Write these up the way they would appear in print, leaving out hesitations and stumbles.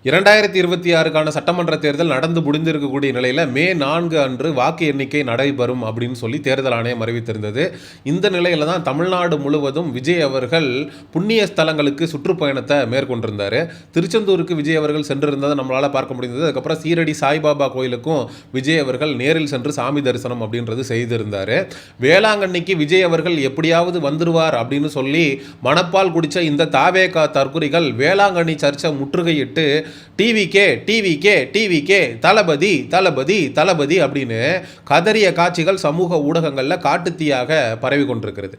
2026க்கான சட்டமன்ற தேர்தல் நடந்து முடிந்திருக்கக்கூடிய நிலையில் மே 4 அன்று வாக்கு எண்ணிக்கை நடைபெறும் அப்படின்னு சொல்லி தேர்தல் ஆணையம் அறிவித்திருந்தது. இந்த நிலையில் தான் தமிழ்நாடு முழுவதும் விஜய் அவர்கள் புண்ணிய ஸ்தலங்களுக்கு சுற்றுப்பயணத்தை மேற்கொண்டிருந்தார். திருச்செந்தூருக்கு விஜய் அவர்கள் சென்றிருந்ததை நம்மளால் பார்க்க முடிந்தது. அதுக்கப்புறம் சீரடி சாய்பாபா கோயிலுக்கும் விஜய் அவர்கள் நேரில் சென்று சாமி தரிசனம் அப்படின்றது செய்திருந்தார். வேளாங்கண்ணிக்கு விஜய் அவர்கள் எப்படியாவது வந்துடுவார் அப்படின்னு சொல்லி மணப்பால் குடித்த இந்த தாவேகா தற்குறிகள் வேளாங்கண்ணி சர்ச்சை முற்றுகையிட்டு டிவிகே தளபதி தளபதி தளபதி அப்படின்னு கதறிய காட்சிகள் சமூக ஊடகங்களில் காட்டுத்தீயாக பரவி கொண்டிருக்கிறது.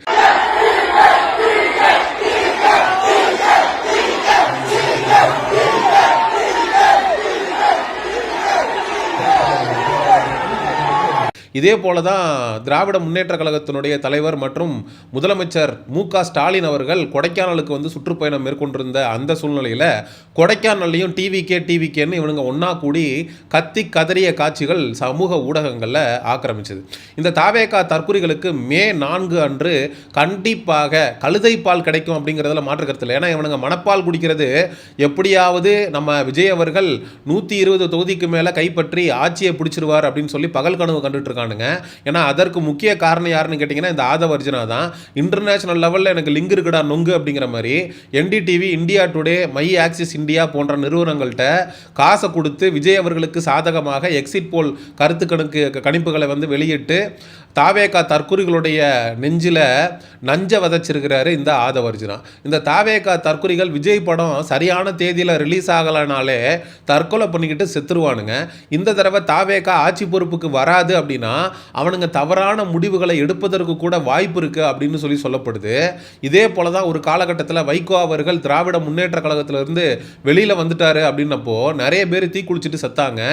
இதே போல தான் திராவிட முன்னேற்ற கழகத்தினுடைய தலைவர் மற்றும் முதலமைச்சர் மு.க. ஸ்டாலின் அவர்கள் கொடைக்கானலுக்கு வந்து சுற்றுப்பயணம் மேற்கொண்டிருந்த அந்த சூழ்நிலையில் கொடைக்கானல்லையும் டிவிகேன்னு இவனுங்க ஒன்றா கூடி கத்தி கதறிய காட்சிகள் சமூக ஊடகங்களில் ஆக்கிரமிச்சது. இந்த தாவேகா தற்குறிகளுக்கு மே 4 அன்று கண்டிப்பாக கழுதை பால் கிடைக்கும் அப்படிங்கிறதுல மாற்று கருத்து இல்லை. ஏன்னா இவனுங்க மணப்பால் குடிக்கிறது எப்படியாவது நம்ம விஜய் அவர்கள் 120 தொகுதிக்கு மேலே கைப்பற்றி ஆட்சியை பிடிச்சிருவார் அப்படின்னு சொல்லி பகல் கனவு கண்டுட்டு இருக்காங்க. ஏன்னா அதற்கு முக்கிய காரணம் யாருன்னு கேட்டீங்கன்னா இந்த ஆதவர்ஜனா தான். இன்டர்நேஷனல் லெவலில் எனக்கு லிங்க் இருக்குடா நொங்கு அப்படிங்கிற மாதிரி NDTV, India today, my axis India போன்ற நிறுவனங்கள்கிட்ட காசை கொடுத்து விஜய் அவர்களுக்கு சாதகமாக எக்ஸிட் போல் கருத்து கணிப்புகளை வந்து வெளியிட்டு தாவேகா தற்குறிகளுடைய நெஞ்சில் நஞ்சை விதைச்சிருக்கிறாரு இந்த ஆதவர்ஜனா. இந்த தாவேகா தற்குறிகள் விஜய் படம் சரியான தேதியில் ரிலீஸ் ஆகலைனாலே தற்கொலை பண்ணிக்கிட்டு செத்துருவானுங்க. இந்த தடவை தாவேகா ஆட்சி பொறுப்புக்கு வராது அப்படின்னா அவனுங்க தவறான முடிவுகளை எடுப்பதற்கு கூட வாய்ப்பு இருக்கு அப்படின்னு சொல்லப்படுது. இதே போல தான் ஒரு காலகட்டத்தில் வைகோ அவர்கள் திராவிட முன்னேற்ற கழகத்திலிருந்து வெளியில் வந்துட்டாரு அப்படின்னப்போ நிறைய பேர் தீ குளிச்சுட்டு செத்தாங்க.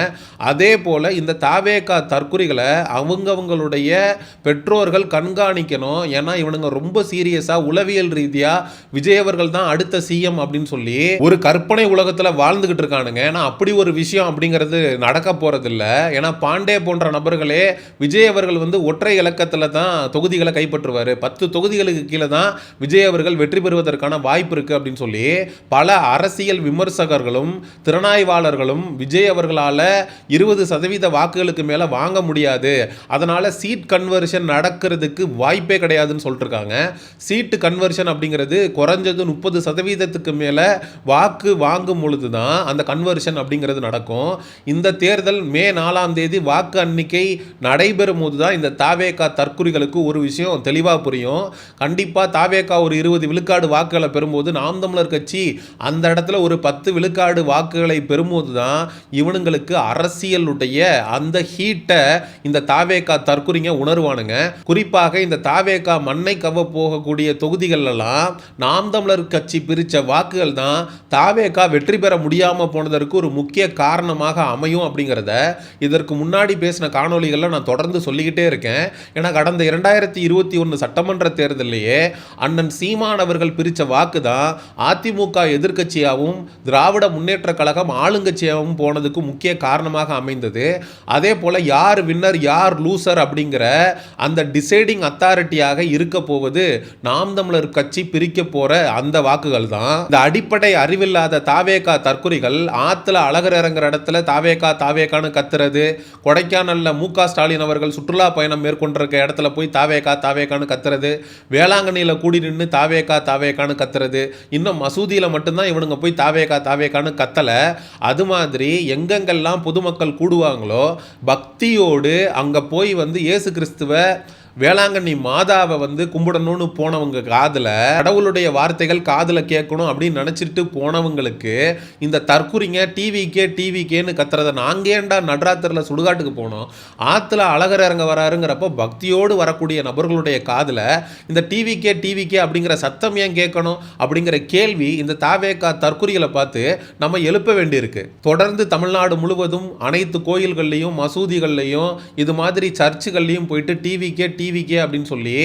அதே போல இந்த தாவேகா தற்குறிகளை அவங்களுடைய பெற்றோர்கள் கண்காணிக்கணும். ஏன்னா இவனுங்க ரொம்ப சீரியஸா உளவியல் ரீதியா விஜய் அவர்கள் தான் அடுத்த சிஎம் அப்படின்னு சொல்லி ஒரு கற்பனை உலகத்துல வாழ்ந்துகிட்டு இருக்கானுங்க. ஏன்னா அப்படி ஒரு விஷயம் அப்படிங்கிறது நடக்க போறது இல்லை. ஏன்னா பாண்டே போன்ற நபர்களே விஜய் அவர்கள் வந்து ஒற்றை இலக்கத்துல தான் தொகுதிகளை கைப்பற்றுவார், 10 தொகுதிகளுக்கு கீழே தான் விஜய் அவர்கள் வெற்றி பெறுவதற்கான வாய்ப்பு இருக்கு அப்படின்னு சொல்லி பல அரசியல் விமர்சகர்களும் திறனாய்வாளர்களும் விஜய் அவர்களால 20% வாக்குகளுக்கு மேல வாங்க முடியாது, அதனால சீட் கன்வர்ஷன் நடக்கிறதுக்கு வாய்ப்பே கிடையாதுன்னு சொல்லிட்டு இருக்காங்க. சீட்டு கன்வர்ஷன் அப்படிங்கிறது குறைஞ்சது 30% மேலே வாக்கு வாங்கும் பொழுது தான் அந்த கன்வர்ஷன் அப்படிங்கிறது நடக்கும். இந்த தேர்தல் மே 4 வாக்கு எண்ணிக்கை நடைபெறும் போது தான் இந்த தாவேகா தற்குறிகளுக்கு ஒரு விஷயம் தெளிவாக புரியும். கண்டிப்பாக தாவேகா ஒரு 20 விழுக்காடு வாக்குகளை பெறும்போது நாம் தமிழர் கட்சி அந்த இடத்துல ஒரு 10 விழுக்காடு வாக்குகளை பெறும்போது தான் இவனுங்களுக்கு அரசியலுடைய அந்த ஹீட்டை இந்த தாவேகா தற்குறிங்க உணர்வானுங்க. குறிப்பாக இந்த தாவேகா மண்ணை கவ போகக்கூடிய தொகுதிகள் எல்லாம் நாம் தமிழர் கட்சி பிரித்த வாக்குகள் தான் தாவேகா வெற்றி பெற முடியாமல் போனதற்கு ஒரு முக்கிய காரணமாக அமையும் அப்படிங்கிறத இதற்கு முன்னாடி பேசின காணொலிகளில் நான் தொடர்ந்து சொல்லிக்கிட்டே இருக்கேன். ஏன்னா கடந்த 2021 சட்டமன்ற தேர்தலையே அண்ணன் சீமான் அவர்கள் பிரித்த வாக்கு தான் அதிமுக எதிர்கட்சியாகவும் திராவிட முன்னேற்ற கழகம் ஆளுங்கட்சியாகவும் போனதுக்கு முக்கிய காரணமாக அமைந்தது. அதே போல யார் வின்னர் யார் லூசர் அப்படிங்கிற அந்த டிசைடிங் அத்தாரிட்டியாக இருக்க போவது நாம் தமிழர் கட்சி பிரிக்க போற அந்த வாக்குகள் தான். இந்த அடிப்படை அறிவில்லாத தாவேகா தற்குறிகள் ஆத்துல அழகர் இறங்குற இடத்துல தாவேகான்னு கத்துறது, கொடைக்கானல்ல மு.க. ஸ்டாலின் அவர்கள் சுற்றுலா பயணம் மேற்கொண்டிருக்க இடத்துல போய் தாவேகான்னு கத்துறது, வேளாங்கண்ணியில கூடி நின்று தாவேகான்னு கத்துறது, இன்னும் மசூதியில மட்டும்தான் இவனுங்க போய் தாவேகான்னு கத்தல. அது மாதிரி எங்கெங்கெல்லாம் பொதுமக்கள் கூடுவாங்களோ பக்தியோடு அங்க போய் வந்து இயேசு கிறிஸ்துவ வேளாங்கண்ணி மாதாவை வந்து கும்பிடணும்னு போனவங்க காதில் கடவுளுடைய வார்த்தைகள் காதில் கேட்கணும் அப்படின்னு நினச்சிட்டு போனவங்களுக்கு இந்த தற்குறிங்க டிவிகேன்னு கத்துறத நாங்கள் ஏன்டா நடுராத்திரில் சுடுகாட்டுக்கு போனோம், ஆற்றுல அழகர் இறங்க வராருங்கிறப்போ பக்தியோடு வரக்கூடிய நபர்களுடைய காதில் இந்த டிவிகே அப்படிங்கிற சத்தம் ஏன் கேட்கணும் அப்படிங்கிற கேள்வி இந்த தாவேகா தற்குறிகளை பார்த்து நம்ம எழுப்ப வேண்டியிருக்கு. தொடர்ந்து தமிழ்நாடு முழுவதும் அனைத்து கோயில்கள்லையும் மசூதிகள்லையும் இது மாதிரி சர்ச்சுகள்லையும் போயிட்டு டிவிகே டிவிகே அப்படின்னு சொல்லி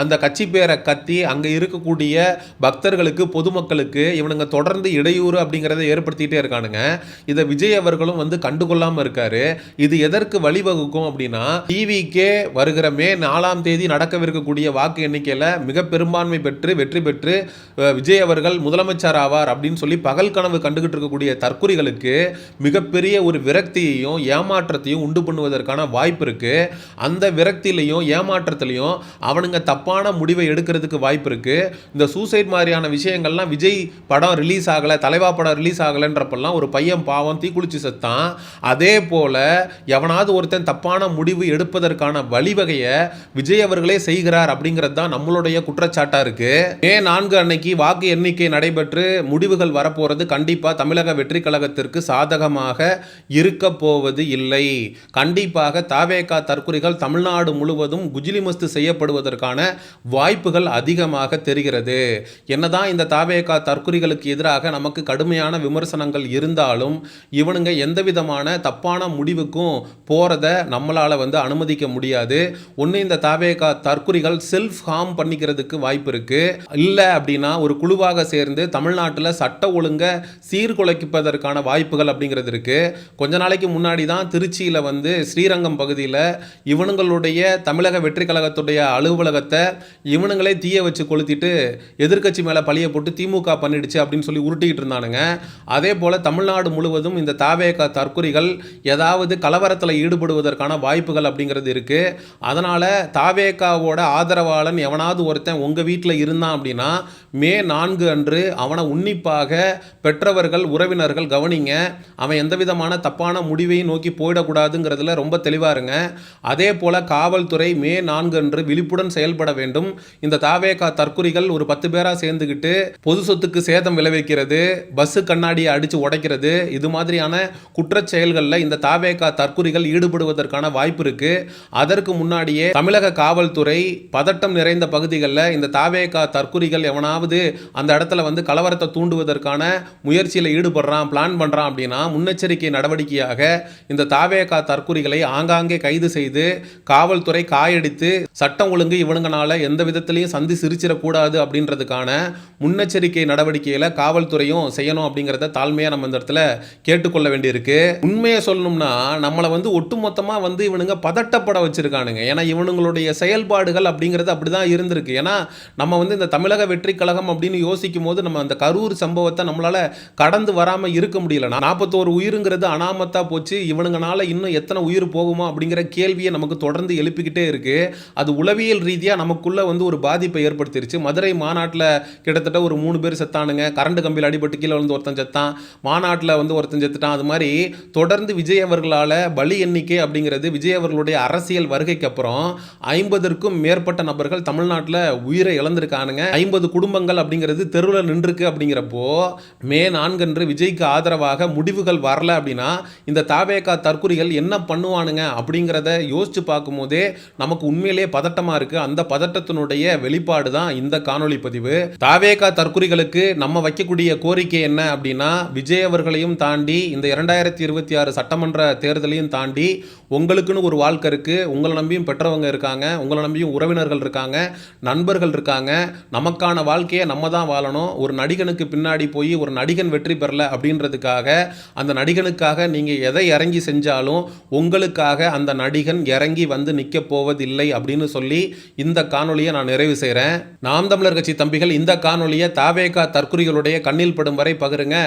அந்த கட்சி பேரை கத்தி அங்கே இருக்கக்கூடிய பக்தர்களுக்கு பொதுமக்களுக்கு இவனுங்க தொடர்ந்து இடையூறு அப்படிங்கிறத ஏற்படுத்திகிட்டே இருக்கானுங்க. இதை விஜய் அவர்களும் வந்து கண்டுகொள்ளாமல் இருக்காரு. இது எதற்கு வழிவகுக்கும் அப்படின்னா, டிவிகே வருகிற மே 4ஆம் தேதி நடக்கவிருக்கக்கூடிய வாக்கு எண்ணிக்கையில் மிக பெரும்பான்மை பெற்று வெற்றி பெற்று விஜய் அவர்கள் முதலமைச்சர் ஆவார் அப்படின்னு சொல்லி பகல் கனவு கண்டுகிட்டு இருக்கக்கூடிய தற்குறிகளுக்கு மிகப்பெரிய ஒரு விரக்தியையும் ஏமாற்றத்தையும் உண்டு பண்ணுவதற்கான வாய்ப்பு இருக்கு. அந்த விரக்தியிலையும் ஏமாற்றத்திலையும் அவனுங்க தப்பான முடிவை எடுக்கிறதுக்கு வாய்ப்பு இருக்கு. இந்த சூசைட் மாதிரியான விஷயங்கள்லாம் விஜய் படம் ரிலீஸ் ஆகலை, தலைவா படம் ரிலீஸ் ஆகலைன்றப்பெல்லாம் ஒரு பையன் பாவம் தீக்குளிச்சு செத்தான். அதே போல எவனாவது ஒருத்தன் தப்பான முடிவு எடுப்பதற்கான வழிவகையை விஜய் அவர்களே செய்கிறார் அப்படிங்கிறது தான் நம்மளுடைய குற்றச்சாட்டா இருக்கு. மே 4 அன்னைக்கு வாக்கு எண்ணிக்கை நடைபெற்று முடிவுகள் வரப்போறது கண்டிப்பா தமிழக வெற்றி கழகத்திற்கு சாதகமாக இருக்க போவது இல்லை. கண்டிப்பாக தாவேகா தற்குறிகள் தமிழ்நாடு முழுவதும் குஜிலிமஸ்து செய்யப்படுவதற்கான வாய்ப்புகள் அதிகமாக தெரிகிறது. என்னதான் இந்த தாவேகா தற்குறிகளுக்கு எதிராக நமக்கு கடுமையான விமர்சனங்கள் இருந்தாலும் இவனுங்க எந்த விதமான தப்பான முடிவுக்கும் போறத நம்மளால வந்து அனுமதிக்க முடியாது. ஒன்று இந்த தாவேகா தற்குறிகள் செல்ஃப் ஹார்ம் பண்ணிக்கிறதுக்கு வாய்ப்பு இருக்கு. இல்லை அப்படின்னா ஒரு குழுவாக சேர்ந்து தமிழ்நாட்டில் சட்ட ஒழுங்கை சீர்குலைப்பதற்கான வாய்ப்புகள் அப்படிங்கிறது இருக்கு. கொஞ்ச நாளைக்கு முன்னாடி தான் திருச்சியில் வந்து ஸ்ரீரங்கம் பகுதியில் இவனுங்களுடைய தமிழக வெற்றி கழகத்துடைய அலுவலகத்தை இவனுங்களே தீய வச்சு கொளுத்திட்டு எதிர்க்கட்சி மேலே பழிய போட்டு திமுக பண்ணிடுச்சு அப்படின்னு சொல்லி உருட்டிக்கிட்டு இருந்தானுங்க. அதே போல் தமிழ்நாடு முழுவதும் இந்த தாவேகா தற்குறிகள் ஏதாவது கலவரத்தில் ஈடுபடுவதற்கான வாய்ப்புகள் அப்படிங்கிறது இருக்கு. அதனால் தாவேகாவோட ஆதரவாளன் எவனாவது ஒருத்தன் உங்கள் வீட்டில் இருந்தான் அப்படின்னா மே 4 அன்று அவனை உன்னிப்பாக பெற்றவர்கள் உறவினர்கள் கவனிங்க. அவன் எந்த விதமான தப்பான முடிவையும் நோக்கி போயிடக்கூடாதுங்கிறதுல ரொம்ப தெளிவாக இருங்க. அதே போல் காவல்துறை மே 4 அன்று விழிப்புடன் செயல்பட வேண்டும். இந்த தாவேகா தற்குறிகள் ஒரு 10 பேராக சேர்ந்துக்கிட்டு பொது சொத்துக்கு சேதம் விளைவிக்கிறது, பஸ்ஸு கண்ணாடியை அடித்து உடைக்கிறது, இது மாதிரியான குற்றச் செயல்களில் இந்த தாவேகா தற்குறிகள் ஈடுபடுவதற்கான வாய்ப்பு இருக்கு. அதற்கு முன்னாடியே தமிழக காவல்துறை பதட்டம் நிறைந்த பகுதிகளில் இந்த தாவேகா தற்குறிகள் எவனாவது அந்த இடத்துல வந்து கலவரத்தை தூண்டுவதற்கான முயற்சியில் ஈடுபடுறான், பிளான் பண்றான் அப்படின்னா முன்னெச்சரிக்கை நடவடிக்கையாக இந்த தாவேகா தற்குறிகளை ஆங்காங்கே கைது செய்து காவல்துறை காயடித்து சட்டம் ஒழுங்கு இவனுங்கனால எந்த விதத்திலையும் சந்தி சிரிச்சிடக்கூடாது அப்படின்றதுக்கான முன்னெச்சரிக்கை நடவடிக்கைகளை காவல்துறையும் செய்யணும் அப்படிங்கிறத தாழ்மையாக நம்ம இந்த இடத்துல கேட்டுக்கொள்ள வேண்டியிருக்கு. உண்மையை சொல்லணும்னா நம்மளை வந்து ஒட்டுமொத்தமாக வந்து இவனுங்க பதட்டப்பட வச்சிருக்கானுங்க. ஏன்னா இவனுங்களுடைய செயல்பாடுகள் அப்படிங்கிறது அப்படிதான் இருந்திருக்கு. ஏன்னா நம்ம வந்து இந்த தமிழக வெற்றி கழகம் அப்படின்னு யோசிக்கும் போது நம்ம அந்த கரூர் சம்பவத்தை நம்மளால கடந்து வராமல் இருக்க முடியல. 41 உயிருங்கிறது அனாமத்தா போச்சு. இவனுங்கனால இன்னும் எத்தனை உயிர் போகுமா அப்படிங்கிற கேள்வியை நமக்கு தொடர்ந்து எழுப்பிக்கிட்டே இருக்கு. அது உளவியல் ரீதியாக நமக்குள்ள வந்து ஒரு பாதிப்பை ஏற்படுத்திருச்சு. மதுரை மாநாட்டில் கிட்டத்தட்ட ஒரு 3 பேர் செத்தானுங்க. கரண்ட் கம்பியில் அடிபட்டு கீழே வந்து ஒருத்தன் செத்தான், மாநாட்டில் வந்து ஒருத்தன் செத்துட்டான். அது மாதிரி தொடர்ந்து விஜய் அவர்களால் பலி எண்ணிக்கை அப்படிங்கிறது விஜய் அவர்களுடைய அரசியல் வருகைக்கு அப்புறம் 50க்கும் மேற்பட்ட நபர்கள் தமிழ்நாட்டில் உயிரை இழந்திருக்கானுங்க. 50 குடும்பங்கள் அப்படிங்கிறது தெருவில் நின்றுருக்கு. அப்படிங்கிறப்போ மே 4 அன்று விஜய்க்கு ஆதரவாக முடிவுகள் வரல அப்படின்னா இந்த தாவேகா தற்குறிகள் என்ன பண்ணுவானுங்க அப்படிங்கிறத யோசிச்சு பார்க்கும் போதே நமக்கு உண்மையிலே பதட்டமா இருக்கு. அந்த பதட்டத்தினுடைய வெளிப்பாடு தான் இந்த காணொளி பதிவு. தாவேகா தற்குறிகளுக்கு நம்ம வைக்கக்கூடிய கோரிக்கை என்ன அப்படின்னா, விஜய் அவர்களையும் தாண்டி இந்த 2026 சட்டமன்ற தேர்தலையும் தாண்டி உங்களுக்குன்னு ஒரு வாழ்க்கை இருக்கு. உங்களை நம்பியும் பெற்றவங்க இருக்காங்க, உங்களை நம்பியும் உறவினர்கள் இருக்காங்க, நண்பர்கள் இருக்காங்க. நமக்கான வாழ்க்கையை நம்ம தான் வாழணும். ஒரு நடிகனுக்கு பின்னாடி போய் ஒரு நடிகன் வெற்றி பெறல அப்படின்றதுக்காக அந்த நடிகனுக்காக நீங்கள் எதை இறங்கி செஞ்சாலும் உங்களுக்காக அந்த நடிகன் இறங்கி வந்து நிற்க போவதில்லை அப்படின்னு சொல்லி இந்த காணொலியை நான் நிறைவு செய்கிறேன். நாம் தமிழர் கட்சி தம்பிகள் இந்த காணொலியை தாவேகா தற்குறிகளுடைய கண்ணில் படும் வரை பகிருங்க.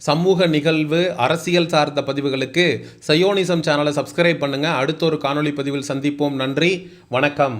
சமூக நிகழ்வு அரசியல் சார்ந்த பதிவுகளுக்கு சயோனிசம் சேனலை சப்ஸ்கிரைப் பண்ணுங்க. அடுத்த ஒரு காணொலி பதிவில் சந்திப்போம். நன்றி, வணக்கம்.